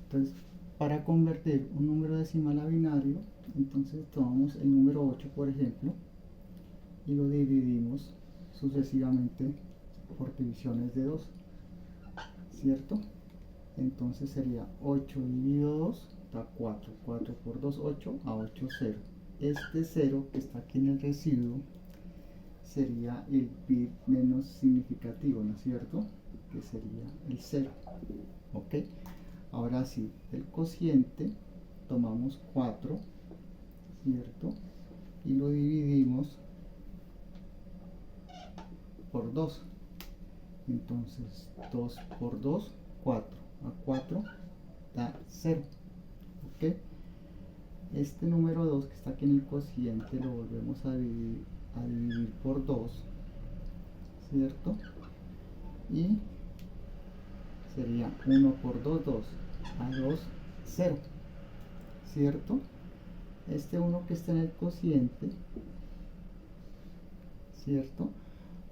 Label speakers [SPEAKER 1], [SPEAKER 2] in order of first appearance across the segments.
[SPEAKER 1] Entonces, para convertir un número decimal a binario, entonces tomamos el número 8, por ejemplo, y lo dividimos sucesivamente por divisiones de 2, ¿cierto? Entonces sería 8 dividido 2 da 4, 4 por 2, 8, a 8, 0. Este 0 que está aquí en el residuo sería el bit menos significativo, ¿no es cierto? Que sería el 0, ¿ok? Ahora sí, del cociente tomamos 4, ¿cierto? Y lo dividimos por 2. Entonces 2 por 2, 4. A 4 da 0, ¿ok? Este número 2 que está aquí en el cociente lo volvemos a dividir por 2, ¿cierto? Y sería 1 por 2, 2. A 2, 0, ¿cierto? Este 1 que está en el cociente, ¿cierto?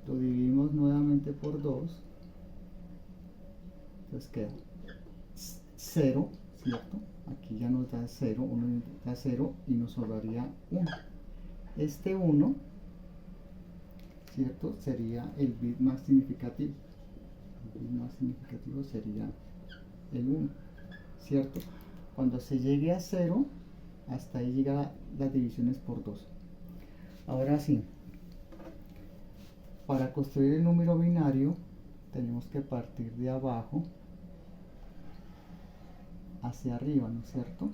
[SPEAKER 1] Lo dividimos nuevamente por 2. Entonces queda 0, ¿cierto? Aquí ya nos da 0, 1 da 0 y nos sobraría 1. Este 1, ¿cierto? Sería el bit más significativo. El bit más significativo sería el 1, ¿cierto? Cuando se llegue a 0, hasta ahí llega las divisiones por 2. Ahora sí, para construir el número binario, tenemos que partir de abajo hacia arriba, ¿no es cierto?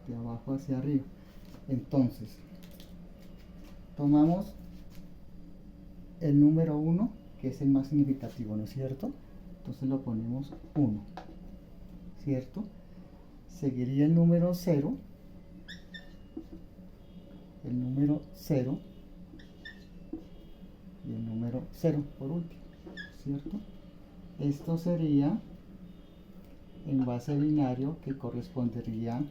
[SPEAKER 1] De abajo hacia arriba. Entonces, tomamos el número 1, que es el más significativo, ¿no es cierto? Entonces lo ponemos 1, ¿cierto? Seguiría el número 0, el número 0 y el número 0 por último, ¿cierto? Esto sería en base binario, que correspondería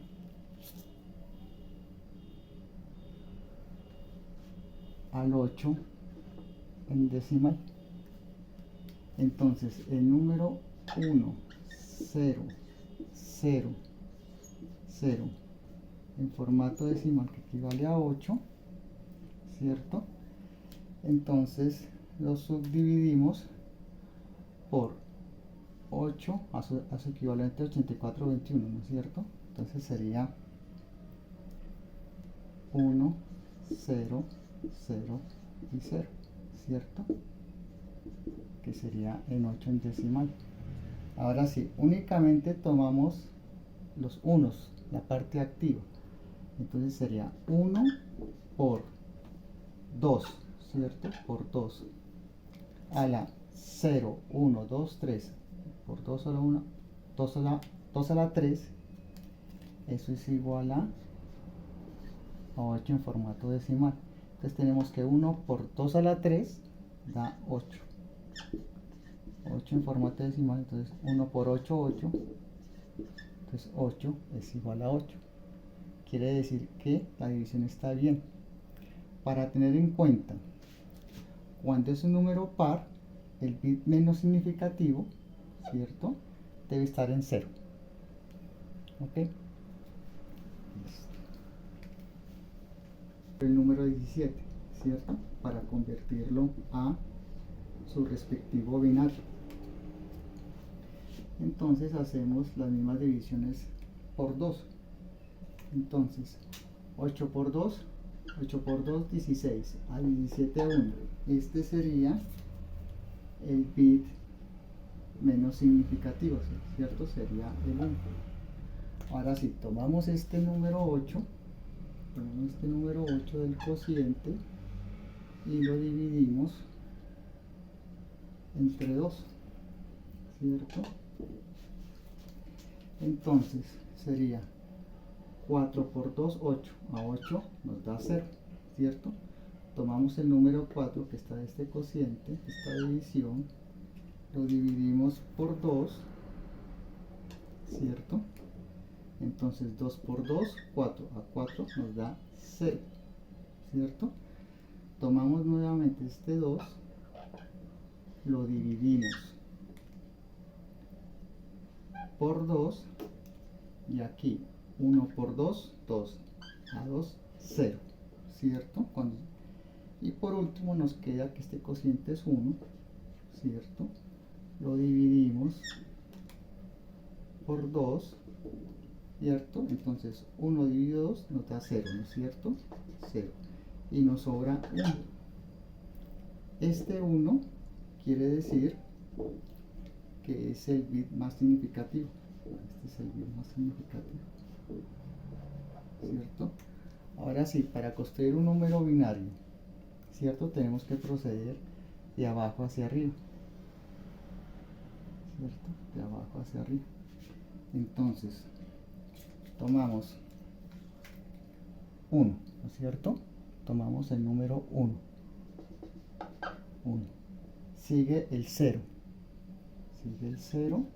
[SPEAKER 1] al 8 en decimal. Entonces el número 1, 0, 0, 0 en formato decimal, que equivale a 8, ¿cierto? Entonces lo subdividimos por 8 a su equivalente 8421, ¿no es cierto? Entonces sería 1, 0, 0 y 0, ¿cierto? Que sería en 8 en decimal. Ahora sí, únicamente tomamos los unos, la parte activa. Entonces sería 1 por 2, ¿cierto? Por 2 a la 0, 1, 2, 3 por 2 a la 1, 2 a la 3, eso es igual a 8 en formato decimal. Entonces tenemos que 1 por 2 a la 3 da 8. 8 en formato decimal, entonces 1 por 8, 8. Entonces 8 es igual a 8. Quiere decir que la división está bien. Para tener en cuenta, cuando es un número par, el bit menos significativo, ¿cierto?, debe estar en 0. ¿Ok? El número 17, ¿cierto?, para convertirlo a su respectivo binario. Entonces hacemos las mismas divisiones por 2. Entonces 8 por 2, 8 por 2, 16, a 17, 1. Este sería el bit menos significativo, ¿cierto? Sería el 1. Ahora sí, tomamos este número 8, del cociente y lo dividimos entre 2, ¿cierto? Entonces sería 4 por 2, 8. A 8 nos da 0, ¿cierto? Tomamos el número 4 que está de este cociente, esta división, lo dividimos por 2, ¿cierto? Entonces 2 por 2, 4. A 4 nos da 0, ¿cierto? Tomamos nuevamente este 2, lo dividimos por 2 Y aquí 1 por 2, 2. A 2, 0. ¿Cierto? Y por último nos queda que este cociente es 1. ¿Cierto? Lo dividimos por 2. ¿Cierto? Entonces 1 dividido 2 nos da 0, ¿no es cierto? 0. Y nos sobra 1. Este 1 quiere decir que es el bit más significativo. Este es el bit más significativo. ¿Cierto? Ahora sí, para construir un número binario, ¿cierto? Tenemos que proceder de abajo hacia arriba. ¿Cierto? De abajo hacia arriba. Entonces, tomamos 1, ¿no es cierto? Tomamos el número 1. 1. Sigue el 0. Sigue el 0.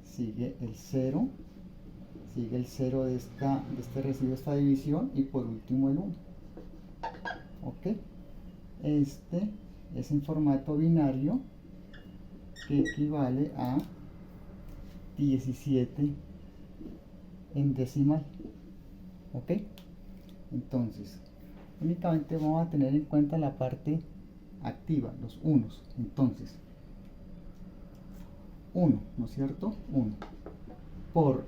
[SPEAKER 1] Sigue el 0. Sigue el 0 de este residuo de esta división. Y por último el 1. ¿Ok? Este es en formato binario que equivale a 17 en decimal. ¿Ok? Entonces, únicamente vamos a tener en cuenta la parte activa, los unos. Entonces, 1, ¿no es cierto? 1 por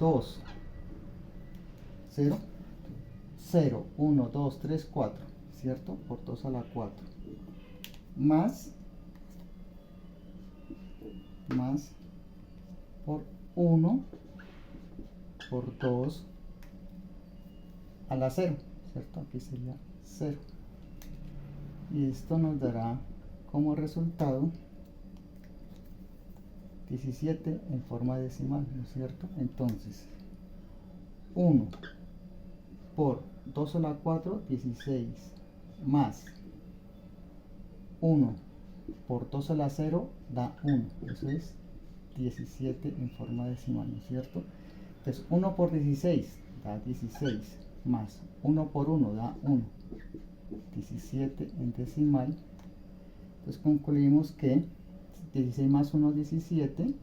[SPEAKER 1] 2, 0, 0, 1, 2, 3, 4, ¿cierto? Por 2 a la 4. Más por 1 por 2 a la 0, ¿cierto? Aquí sería 0. Y esto nos dará como resultado 17 en forma decimal, ¿no es cierto? Entonces, 1 por 2 a la 4, 16, más 1 por 2 a la 0 da 1, eso es 17 en forma decimal, ¿no es cierto? Entonces 1 por 16 da 16, más 1 por 1 da 1, 17 en decimal. Entonces concluimos que 16 más 1 es 17,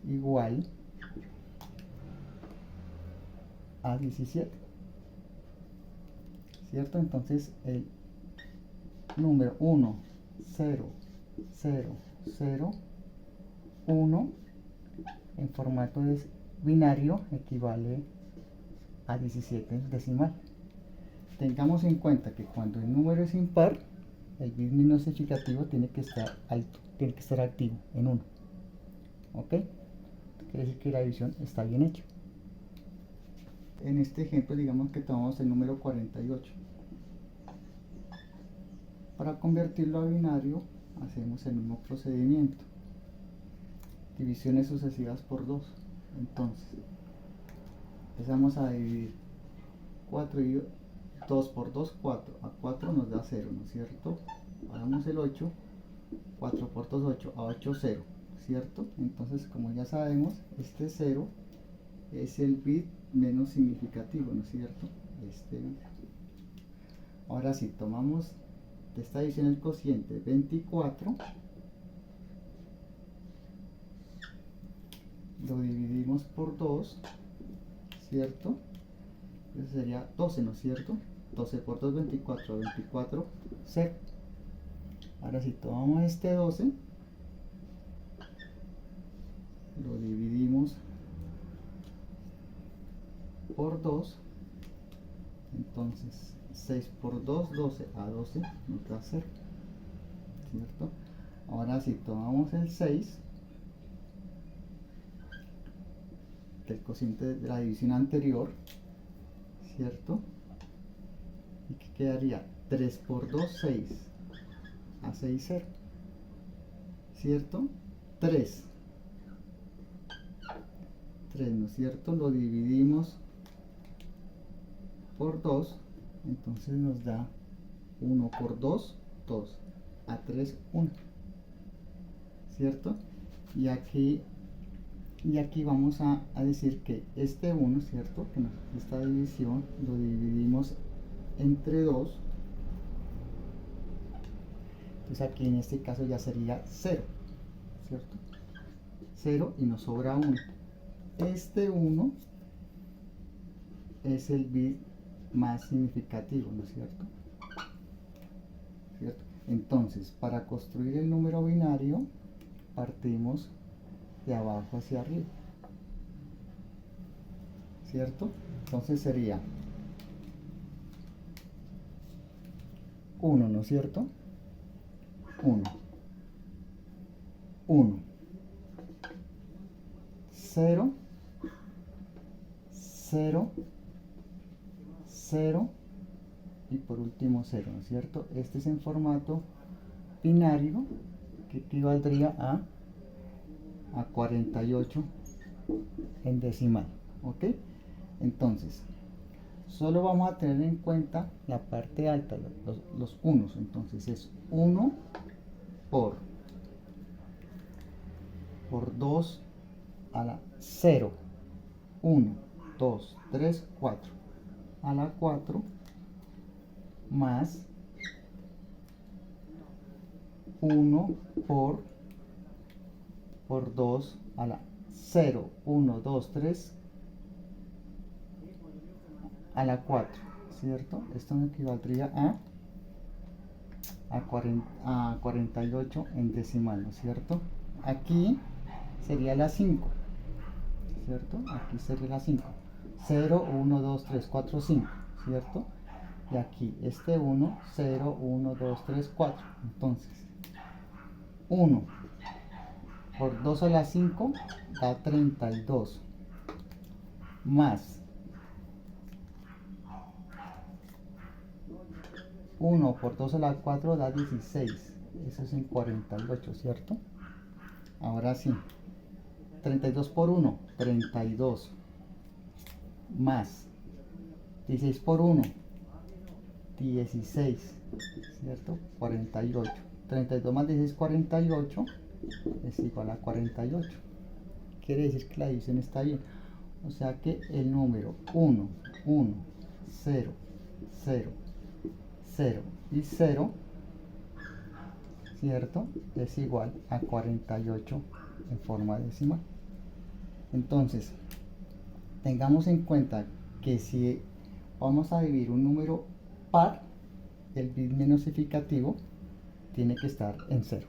[SPEAKER 1] igual a 17, ¿cierto? Entonces el número 1, 0, 0, 0, 1 en formato binario equivale a 17 decimal. Tengamos en cuenta que cuando el número es impar, el bit menos significativo tiene que estar alto, tiene que estar activo en 1. ¿Ok? Quiere decir que la división está bien hecha. En este ejemplo, digamos que tomamos el número 48. Para convertirlo a binario, hacemos el mismo procedimiento. Divisiones sucesivas por 2. Entonces, empezamos a dividir 4 y 2 por 2, 4. A 4 nos da 0, ¿no es cierto? Hagamos el 8. 4 por 2, 8. A 8, 0. ¿Cierto? Entonces, como ya sabemos, este 0 es el bit menos significativo, ¿no es cierto? Este bit. Ahora sí, tomamos de esta división el cociente 24, lo dividimos por 2, ¿cierto? Eso sería 12, ¿no es cierto? 12 por 2, 24, 24, 0. Ahora sí, tomamos este 12, lo dividimos por 2, entonces 6 por 2, 12, a 12 nos da 0, ¿cierto? Ahora sí, tomamos el 6, del cociente de la división anterior, ¿cierto? Y que quedaría 3 por 2, 6, a 6, 0, ¿cierto? 3, ¿no es cierto? Lo dividimos por 2, entonces nos da 1 por 2, 2, a 3, 1, ¿cierto? Y aquí vamos a decir que este 1, ¿cierto? Que esta división lo dividimos entre 2, entonces aquí en este caso ya sería 0, ¿cierto? 0 y nos sobra 1. este 1 es el bit más significativo, ¿no es cierto? ¿Cierto? Entonces, para construir el número binario, partimos de abajo hacia arriba, ¿cierto? Entonces sería 1, ¿no es cierto? 1, 1, 0, 0, 0 y por último 0, ¿no es cierto? Este es en formato binario, que equivaldría a 48 en decimal, ¿ok? Entonces, solo vamos a tener en cuenta la parte alta, los unos. Entonces es 1 por 2 a la 0, 1, 2, 3, 4 a la 4 más 1 por 2 a la 0, 1, 2, 3 a la 4, ¿cierto? Esto me equivaldría a 48 en decimal, ¿no es cierto? Aquí sería la 5, ¿cierto? Aquí sería la 5. 0, 1, 2, 3, 4, 5, ¿cierto? Y aquí este 1, 0, 1, 2, 3, 4. Entonces, 1 por 2 a la 5 da 32. Más 1 por 2 a la 4 da 16. Eso es en 48, ¿cierto? Ahora sí. 32 por 1, 32. Más 16 por 1, 16, ¿cierto? 48. 32 más 16, 48 es igual a 48. Quiere decir que la división está bien. O sea que el número 1, 1, 0, 0, 0 y 0, ¿cierto? Es igual a 48 en forma decimal. Entonces, tengamos en cuenta que si vamos a dividir un número par, el bit menos significativo tiene que estar en 0.